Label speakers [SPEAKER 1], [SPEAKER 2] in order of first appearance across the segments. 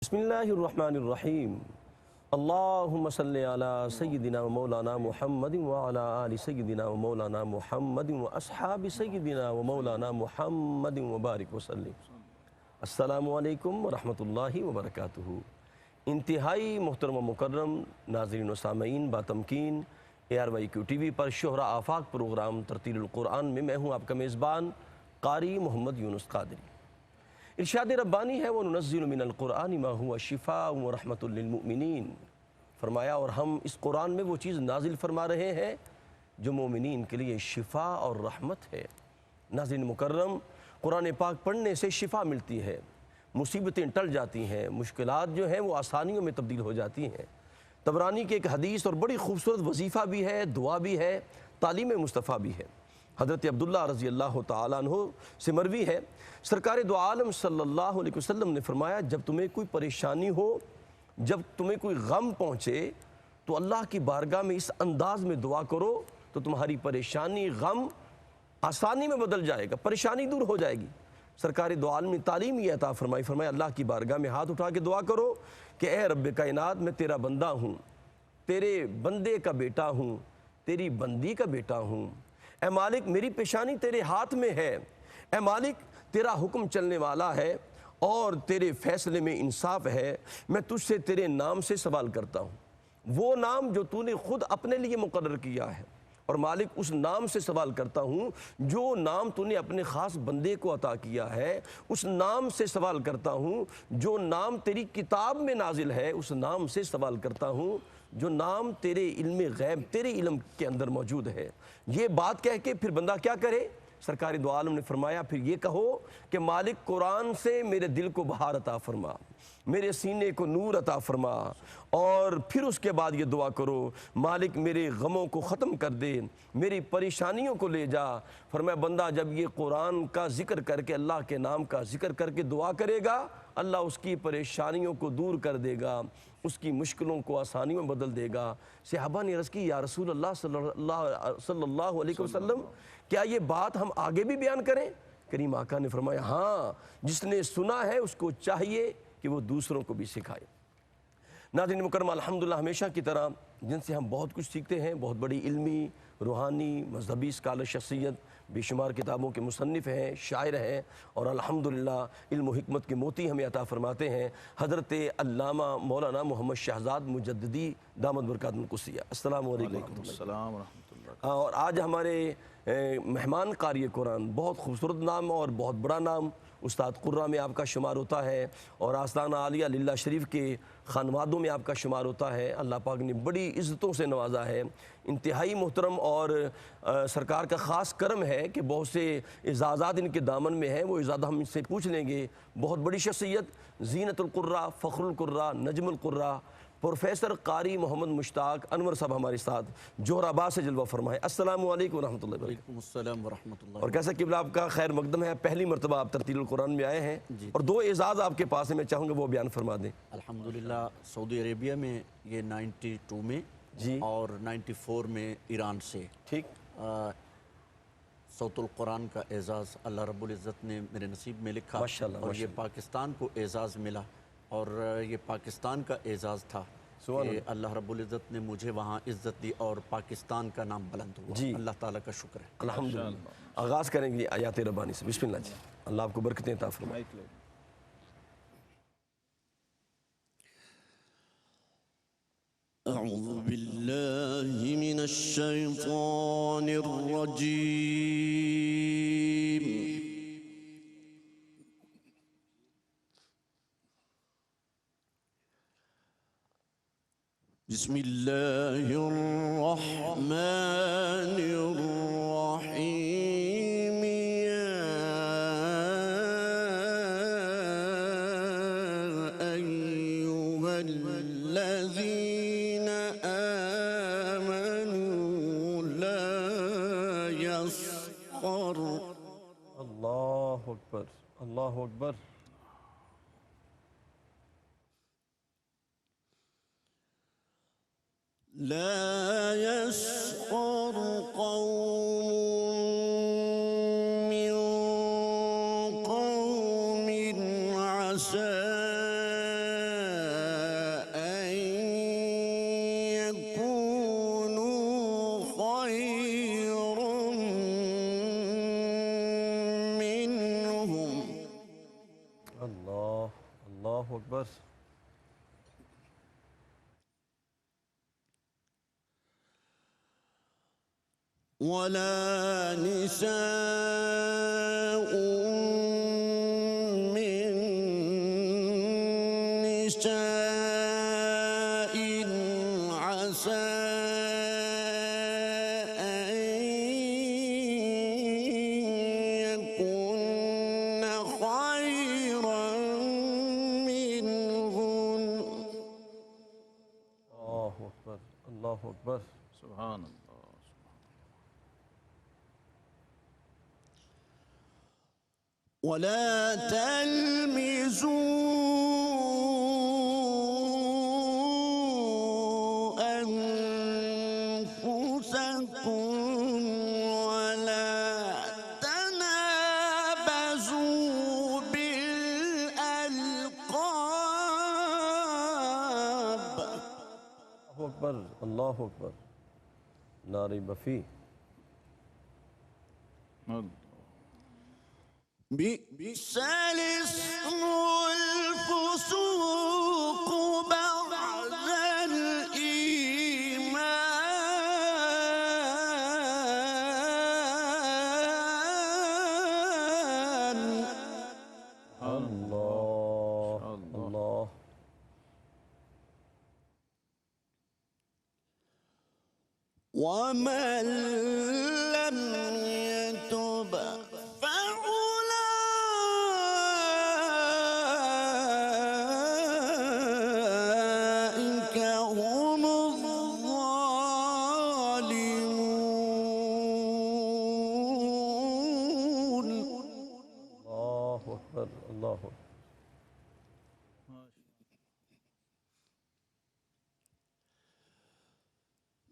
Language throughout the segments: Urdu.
[SPEAKER 1] بسم اللہ الرحمن الرحیم اللہم صلی علی سیدنا و مولانا محمد وعلی آل سیدنا و مولانا محمد و اصحاب سیدنا و مولانا محمد وبارک وسلم۔ السلام علیکم ورحمۃ اللہ وبرکاتہ۔ انتہائی محترم و مکرم ناظرین و سامعین، باتمکین ARYQ ٹی وی پر شہرہ آفاق پروگرام ترتیل القرآن میں میں ہوں آپ کا میزبان قاری محمد یونس قادری۔ ارشاد ربانی ہے وَنُنَزِّلُ مِنَ الْقُرْآنِ مَا هُوَ شِفَاءٌ وَرَحْمَةٌ لِّلْمُؤْمِنِينَ، فرمایا اور ہم اس قرآن میں وہ چیز نازل فرما رہے ہیں جو مومنین کے لیے شفا اور رحمت ہے۔ ناظرین مکرم، قرآن پاک پڑھنے سے شفا ملتی ہے، مصیبتیں ٹل جاتی ہیں، مشکلات جو ہیں وہ آسانیوں میں تبدیل ہو جاتی ہیں۔ طبرانی کی ایک حدیث اور بڑی خوبصورت وظیفہ بھی ہے، دعا بھی ہے، تعلیم مصطفیٰ بھی ہے۔ حضرت عبداللہ رضی اللہ تعالیٰ عنہ سے مروی ہے، سرکار دو عالم صلی اللہ علیہ وسلم نے فرمایا، جب تمہیں کوئی پریشانی ہو، جب تمہیں کوئی غم پہنچے تو اللہ کی بارگاہ میں اس انداز میں دعا کرو تو تمہاری پریشانی غم آسانی میں بدل جائے گا، پریشانی دور ہو جائے گی۔ سرکار دو عالم نے تعلیم یہ عطا فرمائی، فرمایا اللہ کی بارگاہ میں ہاتھ اٹھا کے دعا کرو کہ اے رب کائنات، میں تیرا بندہ ہوں، تیرے بندے کا بیٹا ہوں، تیری بندی کا بیٹا ہوں۔ اے مالک، میری پیشانی تیرے ہاتھ میں ہے، اے مالک تیرا حکم چلنے والا ہے اور تیرے فیصلے میں انصاف ہے، میں تجھ سے تیرے نام سے سوال کرتا ہوں، وہ نام جو تو نے خود اپنے لیے مقرر کیا ہے، اور مالک اس نام سے سوال کرتا ہوں جو نام تو نے اپنے خاص بندے کو عطا کیا ہے، اس نام سے سوال کرتا ہوں جو نام تیری کتاب میں نازل ہے، اس نام سے سوال کرتا ہوں جو نام تیرے علم غیب، تیرے علم کے اندر موجود ہے۔ یہ بات کہہ کے پھر بندہ کیا کرے؟ سرکار دو عالم نے فرمایا پھر یہ کہو کہ مالک قرآن سے میرے دل کو بہار عطا فرما، میرے سینے کو نور عطا فرما، اور پھر اس کے بعد یہ دعا کرو مالک میرے غموں کو ختم کر دے، میری پریشانیوں کو لے جا۔ فرمایا بندہ جب یہ قرآن کا ذکر کر کے، اللہ کے نام کا ذکر کر کے دعا کرے گا، اللہ اس کی پریشانیوں کو دور کر دے گا، اس کی مشکلوں کو آسانیوں میں بدل دے گا۔ صحابہ نے عرض کی یا رسول اللہ صلی اللہ علیہ وسلم، کیا یہ بات ہم آگے بھی بیان کریں؟ کریم آقا نے فرمایا ہاں، جس نے سنا ہے اس کو چاہیے کہ وہ دوسروں کو بھی سکھائے۔ ناظرین مکرم، الحمدللہ ہمیشہ کی طرح جن سے ہم بہت کچھ سیکھتے ہیں، بہت بڑی علمی، روحانی، مذہبی اسکالر شخصیت، بے شمار کتابوں کے مصنف ہیں، شاعر ہیں، اور الحمدللہ علم و حکمت کے موتی ہمیں عطا فرماتے ہیں، حضرت علامہ مولانا محمد شہزاد مجددی دامت برکاتہ القدسیہ۔ السلام علیکم ورحمۃ اللہ۔
[SPEAKER 2] السلام ورحمۃ اللہ۔
[SPEAKER 1] اور آج ہمارے مہمان قاری قرآن، بہت خوبصورت نام اور بہت بڑا نام، استاد قرہ میں آپ کا شمار ہوتا ہے، اور آستانہ عالیہ للہ شریف کے خانوادوں میں آپ کا شمار ہوتا ہے۔ اللہ پاک نے بڑی عزتوں سے نوازا ہے، انتہائی محترم، اور سرکار کا خاص کرم ہے کہ بہت سے اعزازات ان کے دامن میں ہیں، وہ اعزاز ہم ان سے پوچھ لیں گے۔ بہت بڑی شخصیت، زینت القرہ، فخر القرہ، نجم القرہ، پروفیسر قاری محمد مشتاق انور صاحب ہمارے ساتھ جوہر آباد سے جلوہ فرمائے۔ السلام علیکم ورحمۃ اللہ وبرکاتہ۔
[SPEAKER 2] وعلیکم السلام ورحمۃ اللہ۔
[SPEAKER 1] اور کیسا قبلہ آپ کا خیر مقدم ہے، پہلی مرتبہ آپ ترتیل القرآن میں آئے ہیں، اور دو اعزاز آپ کے پاس ہیں، میں چاہوں گا وہ بیان فرما دیں۔
[SPEAKER 2] الحمدللہ سعودی عربیہ میں یہ 92 میں اور 94 میں ایران سے
[SPEAKER 1] ٹھیک،
[SPEAKER 2] صوت القرآن کا اعزاز اللہ رب العزت نے میرے نصیب میں لکھا،
[SPEAKER 1] ماشاءاللہ،
[SPEAKER 2] اور یہ پاکستان کو اعزاز ملا، اور یہ پاکستان کا اعزاز تھا کہ اللہ رب العزت نے مجھے وہاں عزت دی اور پاکستان کا نام بلند ہوا۔ اللہ تعالیٰ کا شکر ہے۔
[SPEAKER 1] الحمدللہ۔ آغاز کریں گے آیات ربانی سے، بسم اللہ جی، اللہ آپ کو برکتیں عطا فرمائے۔
[SPEAKER 3] اعوذ باللہ من الشیطان الرجیم، بسم اللہ الرحمن الرحیم، یا ایہا الذین آمنوا لا یسخر،
[SPEAKER 1] اللہ اکبر، اللہ اکبر۔
[SPEAKER 3] لا يسخر قوم من قوم عسى
[SPEAKER 1] اکبر.
[SPEAKER 3] ولا نساء من نساء عسى أن يكن خيرا منهن.
[SPEAKER 1] اللہ اکبر اللہ اکبر.
[SPEAKER 4] سبحان اللہ.
[SPEAKER 3] ولا تلمزوا أنفسكم ولا تنابزوا بالألقاب.
[SPEAKER 1] اللہ اکبر اللہ اکبر. لا ریب فیہ.
[SPEAKER 3] بئس الاسم الفسوق بعد الإيمان.
[SPEAKER 1] اللہ اللہ.
[SPEAKER 3] ومن لم يتب فأولئك هم الظالمون.
[SPEAKER 1] اللہ اکبر اللہ اکبر.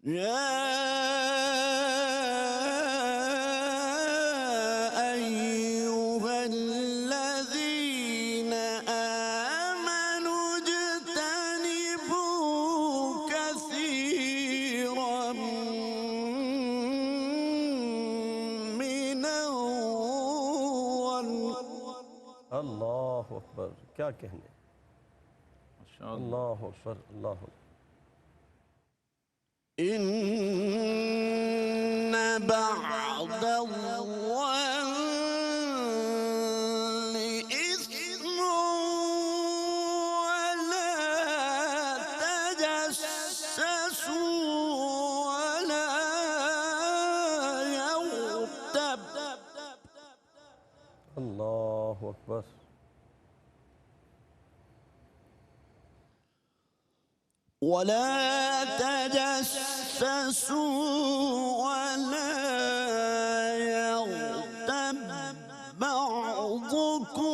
[SPEAKER 3] يا أيها الذين آمنوا اجتنبوا كثيرا من
[SPEAKER 1] اللہ اکبر. کیا کہنے. اللہ اکبر اللہ اکبر.
[SPEAKER 3] إن بعد الظن إثم ولا تجسسوا ولا يغتب.
[SPEAKER 1] اللہ اکبر.
[SPEAKER 3] ولا تجسسوا ولا يغتب بعضكم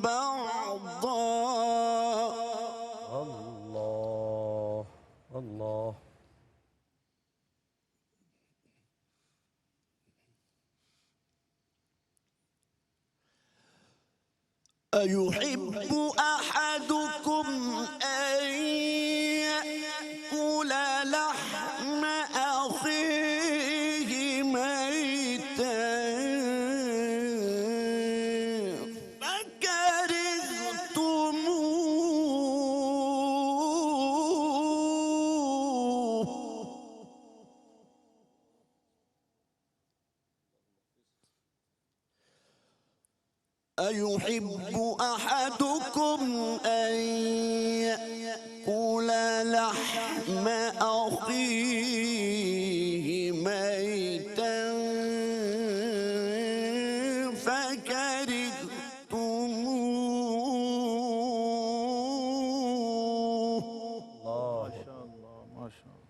[SPEAKER 3] بعضا.
[SPEAKER 1] اللہ اللہ.
[SPEAKER 3] أيحب أحدكم أن يأكل لحم أخيه ميتا فكرهتموه. أيحب أحدكم أن يأكل لحم أخيه ميتا فكرهتموه.
[SPEAKER 1] اللہ
[SPEAKER 4] ما شاء اللہ ما شاء اللہ.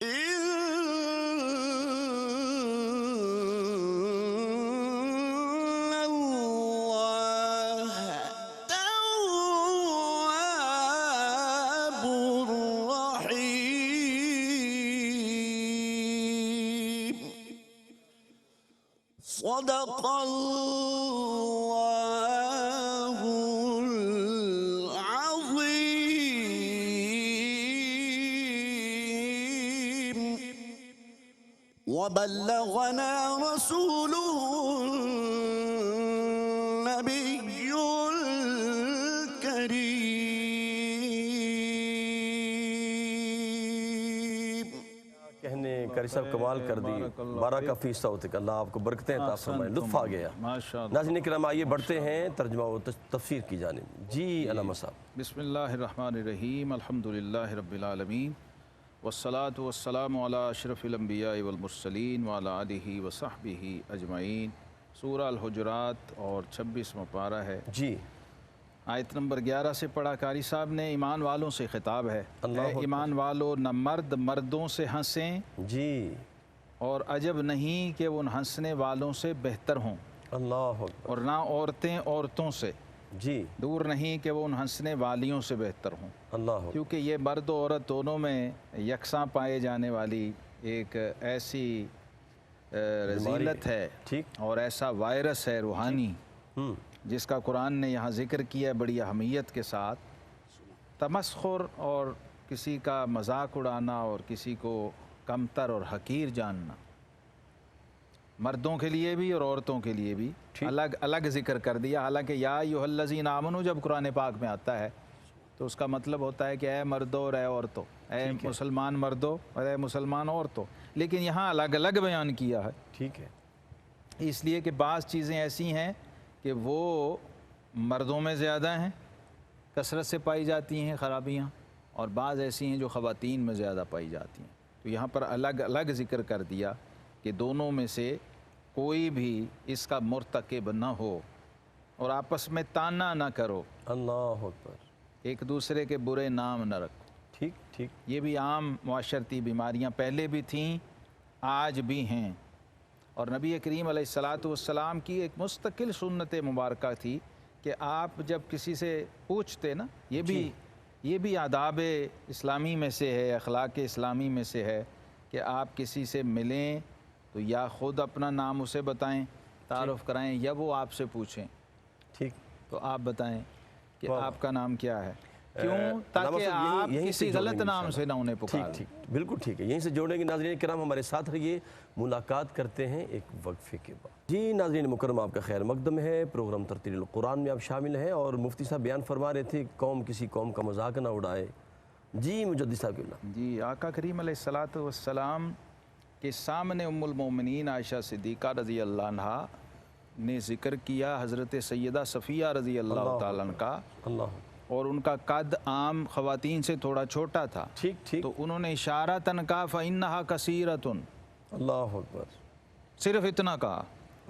[SPEAKER 3] إن الله تواب رحيم. صدق الله العظيم وبلغنا رسوله
[SPEAKER 1] قاری صاحب کمال کر دی، بارک فی صوتک، اللہ آپ کو برکتیں عطا فرمائے، لطف آ گیا۔ ناظرین کرام آئیے بڑھتے ہیں ترجمہ و تفسیر کی جانب۔ جی علامہ صاحب۔
[SPEAKER 4] بسم اللہ الرحمن الرحیم، الحمدللہ رب العالمین، والصلاة والسلام علی اشرف الانبیاء والمرسلین وعلی آلہ وصحبہ اجمعین۔ سورہ الحجرات اور 26واں پارہ ہے۔
[SPEAKER 1] جی
[SPEAKER 4] آیت نمبر 11 سے پڑھا۔ قاری صاحب نے ایمان والوں سے خطاب ہے، اے ایمان والو نہ مرد مردوں سے ہنسیں
[SPEAKER 1] جی،
[SPEAKER 4] اور عجب نہیں کہ ان ہنسنے والوں سے بہتر ہوں،
[SPEAKER 1] اللہ اکبر،
[SPEAKER 4] اور نہ عورتیں عورتوں سے،
[SPEAKER 1] جی
[SPEAKER 4] دور نہیں کہ وہ ان ہنسنے والیوں سے بہتر ہوں،
[SPEAKER 1] اللہ اکبر،
[SPEAKER 4] کیونکہ یہ مرد و عورت دونوں میں یکساں پائے جانے والی ایک ایسی رذیلت ہے
[SPEAKER 1] ٹھیک،
[SPEAKER 4] اور ایسا وائرس ہے روحانی جس کا قرآن نے یہاں ذکر کیا ہے بڑی اہمیت کے ساتھ۔ تمسخر اور کسی کا مذاق اڑانا اور کسی کو کمتر اور حقیر جاننا، مردوں کے لیے بھی اور عورتوں کے لیے بھی الگ الگ ذکر کر دیا۔ حالانکہ یا ایھا الذین آمنوا جب قرآن پاک میں آتا ہے تو اس کا مطلب ہوتا ہے کہ اے مردوں اور اے عورتوں، اے مسلمان مردوں اور اے مسلمان عورتوں، لیکن یہاں الگ الگ بیان کیا ہے،
[SPEAKER 1] ٹھیک ہے،
[SPEAKER 4] اس لیے کہ بعض چیزیں ایسی ہیں کہ وہ مردوں میں زیادہ ہیں، کثرت سے پائی جاتی ہیں خرابیاں، اور بعض ایسی ہیں جو خواتین میں زیادہ پائی جاتی ہیں، تو یہاں پر الگ الگ ذکر کر دیا کہ دونوں میں سے کوئی بھی اس کا مرتکب نہ ہو، اور آپس میں تانا نہ کرو،
[SPEAKER 1] اللہ اکبر،
[SPEAKER 4] ایک دوسرے کے برے نام نہ رکھو۔
[SPEAKER 1] ٹھیک ٹھیک،
[SPEAKER 4] یہ بھی عام معاشرتی بیماریاں پہلے بھی تھیں، آج بھی ہیں، اور نبی کریم علیہ الصلاۃ والسلام کی ایک مستقل سنت مبارکہ تھی کہ آپ جب کسی سے پوچھتے نا، یہ بھی آداب اسلامی میں سے ہے، اخلاق اسلامی میں سے ہے کہ آپ کسی سے ملیں تو یا خود اپنا نام اسے بتائیں، تعارف کرائیں، یا وہ آپ سے پوچھیں،
[SPEAKER 1] ٹھیک،
[SPEAKER 4] تو آپ بتائیں کہ آپ کا نام کیا ہے، کیوں؟
[SPEAKER 1] علامہ
[SPEAKER 4] تاکہ
[SPEAKER 1] صاحب
[SPEAKER 4] آپ
[SPEAKER 1] یہیں سے
[SPEAKER 4] کسی
[SPEAKER 1] جوڑیں
[SPEAKER 4] غلط
[SPEAKER 1] گے
[SPEAKER 4] نام سے نہ انہیں
[SPEAKER 1] ٹھیک
[SPEAKER 4] پکاریں۔
[SPEAKER 1] ٹھیک، بالکل ٹھیک ہے، یہیں سے جوڑیں گے۔ ناظرین کرام ہمارے ساتھ رہیے، ملاقات کرتے ہیں ایک وقفے کے بعد۔ جی ناظرین مکرم، آپ کا خیر مقدم ہے، پروگرام ترتیل القرآن میں آپ شامل ہیں، اور مفتی صاحب بیان فرما رہے تھے قوم کسی قوم کا مذاق نہ اڑائے۔ جی مجدد صاحب کی اللہ۔
[SPEAKER 4] جی آقا کریم علیہ الصلاۃ والسلام کے سامنے ام المومنین عائشہ صدیقہ رضی اللہ عنہا نے ذکر کیا حضرت سیدہ صفیہ رضی اللہ تعالیٰ عنہ کا،
[SPEAKER 1] اللہ
[SPEAKER 4] اور ان کا قد عام خواتین سے تھوڑا چھوٹا تھا،
[SPEAKER 1] ٹھیک ٹھیک،
[SPEAKER 4] تو انہوں نے اشارتاً کہا فَإِنَّهَا كَثِيرَةٌ،
[SPEAKER 1] اللہ اکبر،
[SPEAKER 4] صرف اتنا کہا۔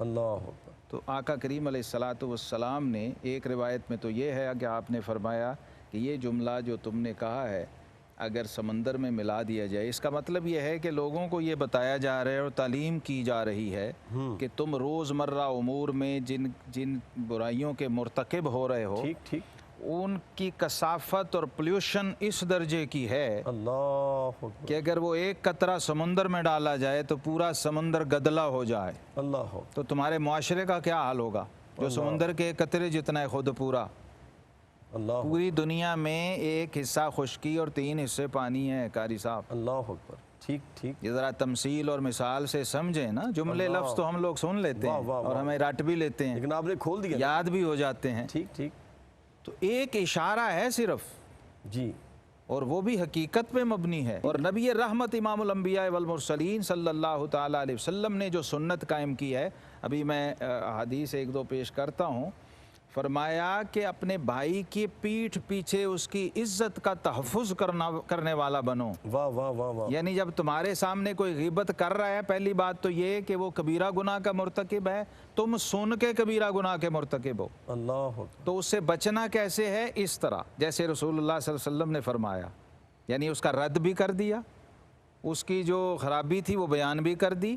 [SPEAKER 1] اللہ اکبر،
[SPEAKER 4] تو آقا کریم علیہ الصلاۃ والسلام نے ایک روایت میں تو یہ ہے کہ آپ نے فرمایا کہ یہ جملہ جو تم نے کہا ہے اگر سمندر میں ملا دیا جائے، اس کا مطلب یہ ہے کہ لوگوں کو یہ بتایا جا رہا ہے اور تعلیم کی جا رہی ہے کہ تم روزمرہ امور میں جن برائیوں کے مرتکب ہو رہے ہو،
[SPEAKER 1] ٹھیک ٹھیک،
[SPEAKER 4] ان کی کثافت اور پلیوشن اس درجے کی ہے
[SPEAKER 1] اللہ اکبر،
[SPEAKER 4] کہ اگر وہ ایک قطرہ سمندر میں ڈالا جائے تو پورا سمندر گدلا ہو جائے،
[SPEAKER 1] اللہ اکبر،
[SPEAKER 4] تو تمہارے معاشرے کا کیا حال ہوگا جو سمندر کے قطرے جتنا ہے خود پورا۔
[SPEAKER 1] اللہ
[SPEAKER 4] پوری دنیا میں ایک حصہ خشکی اور 3 حصے پانی ہے قاری صاحب،
[SPEAKER 1] اللہ اکبر، ٹھیک ٹھیک،
[SPEAKER 4] یہ ذرا تمثیل اور مثال سے سمجھیں نا، جملے لفظ تو ہم لوگ سن لیتے ہیں اور ہمیں رٹ بھی لیتے ہیں،
[SPEAKER 1] لیکن آپ نے کھول دیا،
[SPEAKER 4] یاد بھی ہو جاتے ہیں،
[SPEAKER 1] ٹھیک ٹھیک،
[SPEAKER 4] تو ایک اشارہ ہے صرف،
[SPEAKER 1] جی
[SPEAKER 4] اور وہ بھی حقیقت پہ مبنی ہے، اور نبی رحمت امام الانبیاء والمرسلین صلی اللہ تعالیٰ علیہ وسلم نے جو سنت قائم کی ہے، ابھی میں حدیث 1-2 پیش کرتا ہوں، فرمایا کہ اپنے بھائی کی پیٹھ پیچھے اس کی عزت کا تحفظ کرنے والا بنو۔
[SPEAKER 1] واہ واہ واہ واہ،
[SPEAKER 4] یعنی جب تمہارے سامنے کوئی غیبت کر رہا ہے، پہلی بات تو یہ کہ وہ کبیرہ گناہ کا مرتکب ہے، تم سن کے کبیرہ گناہ کے مرتکب ہو،
[SPEAKER 1] اللہ اکبر،
[SPEAKER 4] تو اس سے بچنا کیسے ہے؟ اس طرح جیسے رسول اللہ صلی اللہ علیہ وسلم نے فرمایا، یعنی اس کا رد بھی کر دیا، اس کی جو خرابی تھی وہ بیان بھی کر دی،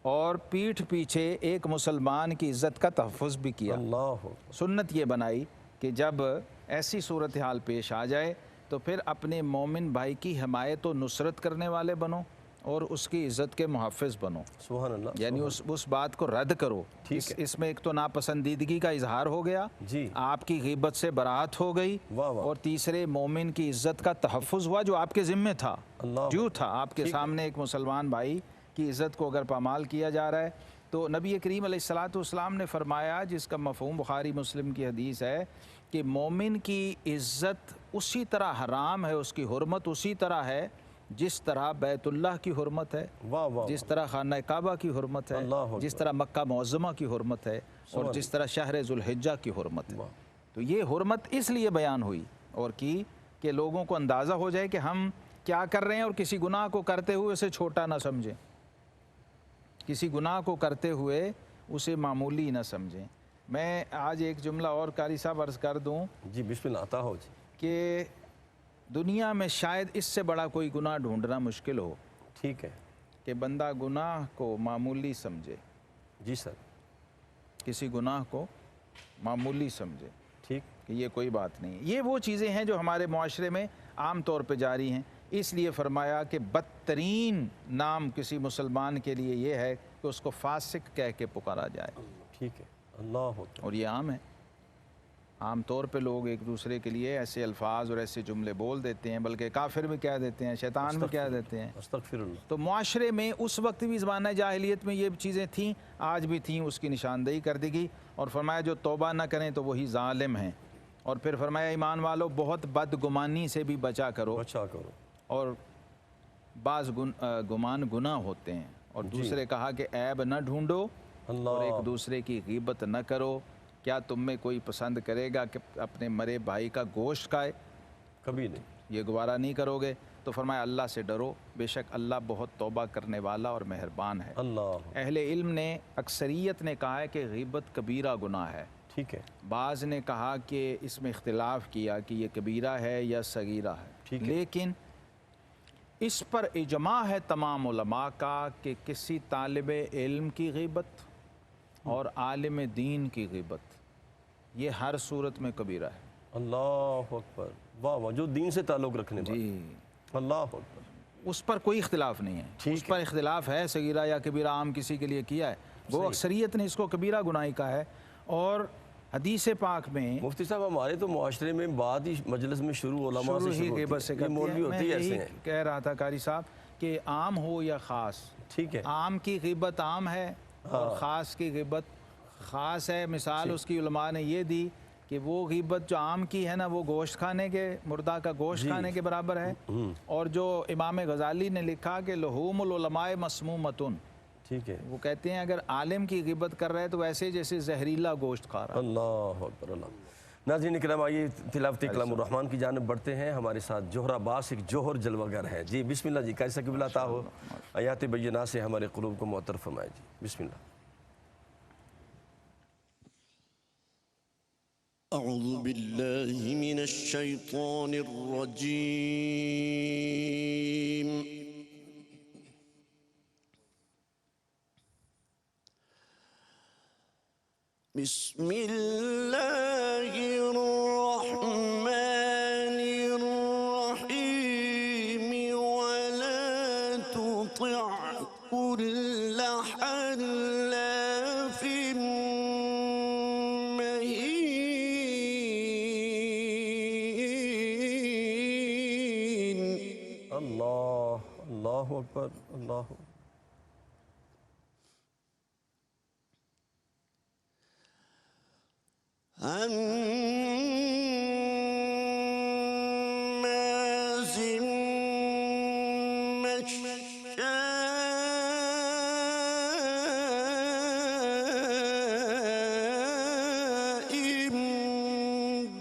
[SPEAKER 4] اور پیٹھ پیچھے ایک مسلمان کی عزت کا تحفظ بھی کیا۔
[SPEAKER 1] اللہ اکبر،
[SPEAKER 4] سنت یہ بنائی کہ جب ایسی صورتحال پیش آ جائے تو پھر اپنے مومن بھائی کی حمایت و نصرت کرنے والے بنو اور اس کی عزت کے محافظ بنو،
[SPEAKER 1] سبحان اللہ،
[SPEAKER 4] یعنی اس بات کو رد کرو۔ اس میں ایک تو ناپسندیدگی کا اظہار ہو گیا،
[SPEAKER 1] جی،
[SPEAKER 4] آپ کی غیبت سے برات ہو گئی،
[SPEAKER 1] واہ واہ،
[SPEAKER 4] اور تیسرے مومن کی عزت کا تحفظ ہوا جو آپ کے ذمہ تھا،
[SPEAKER 1] اللہ
[SPEAKER 4] جو تھا آپ کے سامنے ایک مسلمان بھائی کی عزت کو اگر پامال کیا جا رہا ہے۔ تو نبی کریم علیہ الصلاۃ والسلام نے فرمایا، جس کا مفہوم بخاری مسلم کی حدیث ہے، کہ مومن کی عزت اسی طرح حرام ہے، اس کی حرمت اسی طرح ہے جس طرح بیت اللہ کی حرمت ہے،
[SPEAKER 1] واہ واہ،
[SPEAKER 4] جس طرح خانہ کعبہ کی حرمت ہے،
[SPEAKER 1] اللہ اکبر،
[SPEAKER 4] جس طرح مکہ معظمہ کی حرمت ہے، اور جس طرح شہر ذوالحجہ کی حرمت ہے۔ تو یہ حرمت اس لیے بیان ہوئی اور کی کہ لوگوں کو اندازہ ہو جائے کہ ہم کیا کر رہے ہیں، اور کسی گناہ کو کرتے ہوئے اسے چھوٹا نہ سمجھیں، کسی گناہ کو کرتے ہوئے اسے معمولی نہ سمجھیں۔ میں آج ایک جملہ اور قاری صاحب عرض کر دوں
[SPEAKER 1] جی بسم اللہ، عطا ہو جی۔
[SPEAKER 4] کہ دنیا میں شاید اس سے بڑا کوئی گناہ ڈھونڈنا مشکل ہو
[SPEAKER 1] ٹھیک ہے
[SPEAKER 4] کہ بندہ گناہ کو معمولی سمجھے،
[SPEAKER 1] جی سر،
[SPEAKER 4] کسی گناہ کو معمولی سمجھے
[SPEAKER 1] ٹھیک،
[SPEAKER 4] کہ یہ کوئی بات نہیں ہے۔ یہ وہ چیزیں ہیں جو ہمارے معاشرے میں عام طور پہ جاری ہیں، اس لیے فرمایا کہ بدترین نام کسی مسلمان کے لیے یہ ہے کہ اس کو فاسق کہہ کے پکارا جائے،
[SPEAKER 1] ٹھیک ہے، اللہ اکبر،
[SPEAKER 4] اور یہ عام ہے۔ عام طور پہ لوگ ایک دوسرے کے لیے ایسے الفاظ اور ایسے جملے بول دیتے ہیں، بلکہ کافر بھی کہہ دیتے ہیں، شیطان بھی کہہ دیتے ہیں۔
[SPEAKER 1] استغفر اللہ،
[SPEAKER 4] تو معاشرے میں اس وقت بھی زمانہ جاہلیت میں یہ چیزیں تھیں، آج بھی تھیں، اس کی نشاندہی کر دی گئی، اور فرمایا جو توبہ نہ کریں تو وہی ظالم ہیں، اور پھر فرمایا ایمان والو بہت بدگمانی سے بھی بچا کرو،
[SPEAKER 1] بچا کرو،
[SPEAKER 4] اور بعض گمان گناہ ہوتے ہیں، اور دوسرے کہا کہ عیب نہ ڈھونڈو اور
[SPEAKER 1] اللہ،
[SPEAKER 4] ایک دوسرے کی غیبت نہ کرو۔ کیا تم میں کوئی پسند کرے گا کہ اپنے مرے بھائی کا گوشت کھائے؟
[SPEAKER 1] کبھی نہیں،
[SPEAKER 4] یہ گوارہ نہیں کرو گے۔ تو فرمایا اللہ سے ڈرو، بے شک اللہ بہت توبہ کرنے والا اور مہربان ہے۔
[SPEAKER 1] اللہ،
[SPEAKER 4] اہل علم نے اکثریت نے کہا ہے کہ غیبت کبیرہ گناہ ہے،
[SPEAKER 1] ٹھیک ہے،
[SPEAKER 4] بعض نے کہا کہ اس میں اختلاف کیا کہ یہ کبیرہ ہے یا صغیرہ ہے، لیکن اس پر اجماع ہے تمام علماء کا کہ کسی طالب علم کی غیبت اور عالم دین کی غیبت یہ ہر صورت میں کبیرہ ہے۔
[SPEAKER 1] اللہ اکبر، واہ واہ، جو دین سے تعلق رکھنے والے،
[SPEAKER 4] جی،
[SPEAKER 1] اللہ اکبر،
[SPEAKER 4] اس پر کوئی اختلاف نہیں ہے، اس پر اختلاف ہے صغیرہ یا کبیرہ عام کسی کے لیے کیا ہے، وہ اکثریت نے اس کو کبیرہ گناہ کہا ہے۔ اور حدیث پاک میں
[SPEAKER 1] مفتی صاحب ہمارے تو معاشرے میں بعد ہی مجلس میں شروع علماء سے شروع
[SPEAKER 4] غیبت سے
[SPEAKER 1] ہوتی ہے، یہ
[SPEAKER 4] کرتی
[SPEAKER 1] مولوی
[SPEAKER 4] ہے۔ میں
[SPEAKER 1] ہوتی ہے
[SPEAKER 4] یہی
[SPEAKER 1] ایسے ہیں،
[SPEAKER 4] کہہ رہا تھا قاری صاحب کہ عام ہو یا خاص،
[SPEAKER 1] ٹھیک ہے،
[SPEAKER 4] عام کی غیبت عام ہے اور خاص کی غیبت خاص ہے۔ مثال اس کی علماء نے یہ دی کہ وہ غیبت جو عام کی ہے نا، وہ گوشت کھانے کے، مردہ کا گوشت کھانے کے برابر ہے، اور جو امام غزالی نے لکھا کہ لحوم العلماء مسمومتن،
[SPEAKER 1] ٹھیک ہے،
[SPEAKER 4] وہ کہتے ہیں اگر عالم کی غیبت کر رہے ہے تو ویسے جیسے زہریلا گوشت کھا رہا ہے۔
[SPEAKER 1] اللہ اکبر، اللہ۔ ناظرین کرام، آئیے تلاوت کلام الرحمن کی جانب بڑھتے ہیں۔ ہمارے ساتھ جوہر عباس ایک جوہر جلوہ گر ہے۔ جی بسم اللہ جی، کیسا قبلہ عطا ہو، آیات بینات سے ہمارے قلوب کو معطر فرمائے جی، بسم اللہ۔
[SPEAKER 3] أعوذ بالله من الشيطان الرجيم بسم الله الرحمن الرحيم ولا تطع كل حلاف مهين
[SPEAKER 1] اللہ اکبر، اللہ اکبر،
[SPEAKER 3] هماز مشاء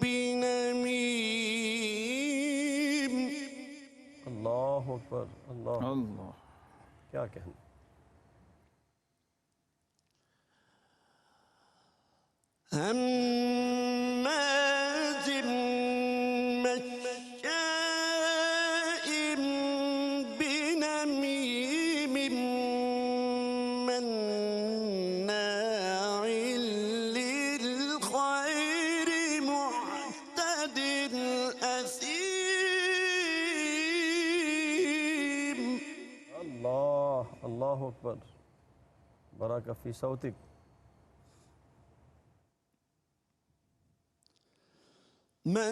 [SPEAKER 3] بنميم
[SPEAKER 1] اللہ اکبر، اللہ،
[SPEAKER 4] اللہ،
[SPEAKER 1] کیا کہنا،
[SPEAKER 3] هماز مشاء بنميم مناع للخير معتد أثيم
[SPEAKER 1] اللہ اکبر، بارک فی صوتک،
[SPEAKER 3] مناع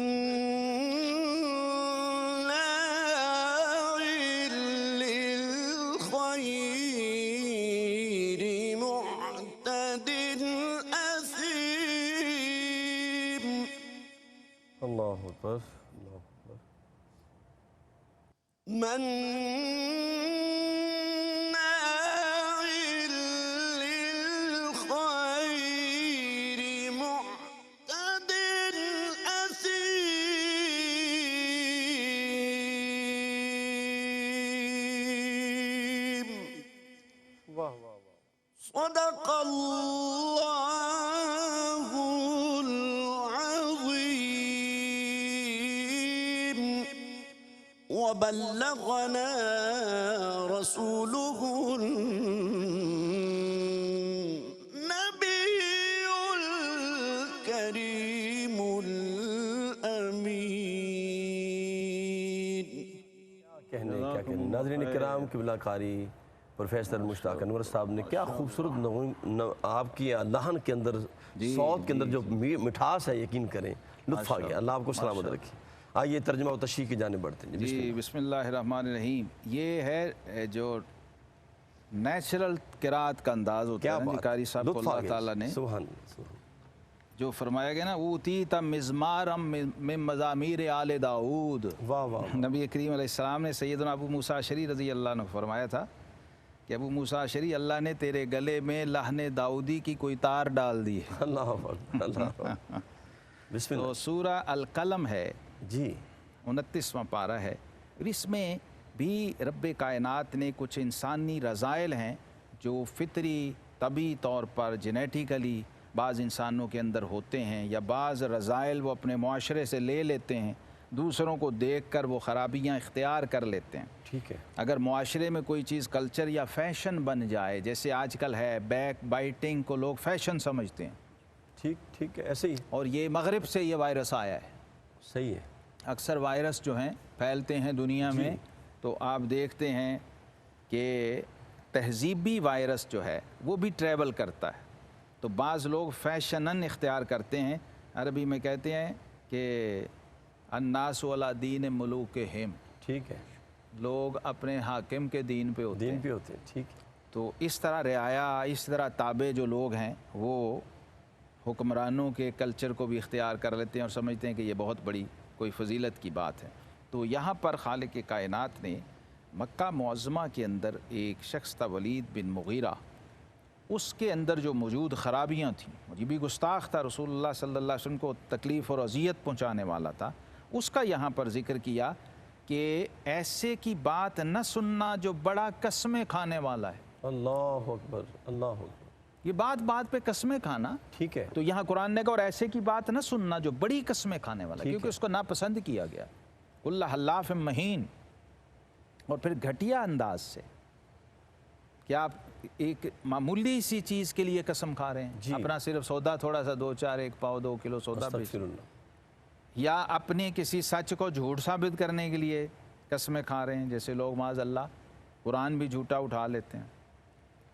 [SPEAKER 3] للخير معتد أثيم
[SPEAKER 1] اللہ اکبر، اللہ اکبر،
[SPEAKER 3] مناع للخير معتد أثيم. صدق الله العظيم وبلغنا رسوله النبي الكريم الأمين.
[SPEAKER 1] کہنے کیا کہنے. ناظرین کرام، قبلہ قاری پروفیسر مشتاق انور صاحب نے کیا خوبصورت آپ کی لحن کے اندر، صوت کے اندر جو مٹھاس ہے، یقین کریں لطف آ گیا. اللہ آپ کو سلامت رکھے. آئیے ترجمہ و تشریح کی جانب بڑھتے ہیں.
[SPEAKER 4] جی بسم اللہ الرحمن الرحیم. یہ ہے جو نیچرل قرات کا انداز ہوتا ہے نا قاری صاحب کو اللہ تعالیٰ نے جو فرمایا گیا نا، اوتیت مزمارم من مزامیر آل داؤد. نبی کریم علیہ السلام نے سیدنا ابو موسیٰ اشعری رضی اللہ عنہ فرمایا تھا کہ ابو موسیٰ اشعری، اللہ نے تیرے گلے میں لحن داؤدی کی کوئی تار ڈال دی ہے.
[SPEAKER 1] اللہ اللہ. بسم اللہ.
[SPEAKER 4] تو سورہ القلم ہے
[SPEAKER 1] جی،
[SPEAKER 4] 29واں پارہ ہے. اس میں بھی رب کائنات نے کچھ انسانی رذائل ہیں جو فطری طبعی طور پر جینیٹیکلی بعض انسانوں کے اندر ہوتے ہیں، یا بعض رذائل وہ اپنے معاشرے سے لے لیتے ہیں، دوسروں کو دیکھ کر وہ خرابیاں اختیار کر لیتے ہیں.
[SPEAKER 1] ٹھیک ہے.
[SPEAKER 4] اگر معاشرے میں کوئی چیز کلچر یا فیشن بن جائے، جیسے آج کل ہے بیک بائٹنگ کو لوگ فیشن سمجھتے ہیں.
[SPEAKER 1] ٹھیک ٹھیک ہے، ایسے ہی.
[SPEAKER 4] اور یہ مغرب سے یہ وائرس آیا ہے.
[SPEAKER 1] صحیح ہے.
[SPEAKER 4] اکثر وائرس جو ہیں پھیلتے ہیں دنیا میں، تو آپ دیکھتے ہیں کہ تہذیبی وائرس جو ہے وہ بھی ٹریول کرتا ہے. تو بعض لوگ فیشنن اختیار کرتے ہیں. عربی میں کہتے ہیں کہ الناس علی دین ملوکہم.
[SPEAKER 1] ٹھیک ہے.
[SPEAKER 4] لوگ اپنے حاکم کے دین پہ ہوتے ہیں.
[SPEAKER 1] ٹھیک ہے.
[SPEAKER 4] تو اس طرح رعایا، اس طرح تابع جو لوگ ہیں وہ حکمرانوں کے کلچر کو بھی اختیار کر لیتے ہیں اور سمجھتے ہیں کہ یہ بہت بڑی کوئی فضیلت کی بات ہے. تو یہاں پر خالق کائنات نے مکہ معظمہ کے اندر ایک شخص تھا ولید بن مغیرہ، اس کے اندر جو موجود خرابیاں تھیں، یہ بھی گستاخ تھا، رسول اللہ صلی اللہ علیہ وسلم کو تکلیف اور اذیت پہنچانے والا تھا. اس کا یہاں پر ذکر کیا کہ ایسے کی بات نہ سننا جو بڑا قسمیں کھانے والا ہے.
[SPEAKER 1] اللہ اکبر، اللہ اکبر.
[SPEAKER 4] یہ بات پہ قسمیں کھانا.
[SPEAKER 1] ٹھیک ہے.
[SPEAKER 4] تو یہاں قرآن نے کہا اور ایسے کی بات نہ سننا جو بڑی قسمیں کھانے والا ہے، کیونکہ اس کو ناپسند کیا گیا. کل حلاف مہین. اور پھر گھٹیا انداز سے کہ آپ ایک معمولی سی چیز کے لیے قسم کھا رہے ہیں، اپنا صرف سودا تھوڑا سا 2-4 1 پاؤ 2 کلو سودا بیچ، یا اپنے کسی سچ کو جھوٹ ثابت کرنے کے لیے قسمیں کھا رہے ہیں، جیسے لوگ معاذ اللہ قرآن بھی جھوٹا اٹھا لیتے ہیں.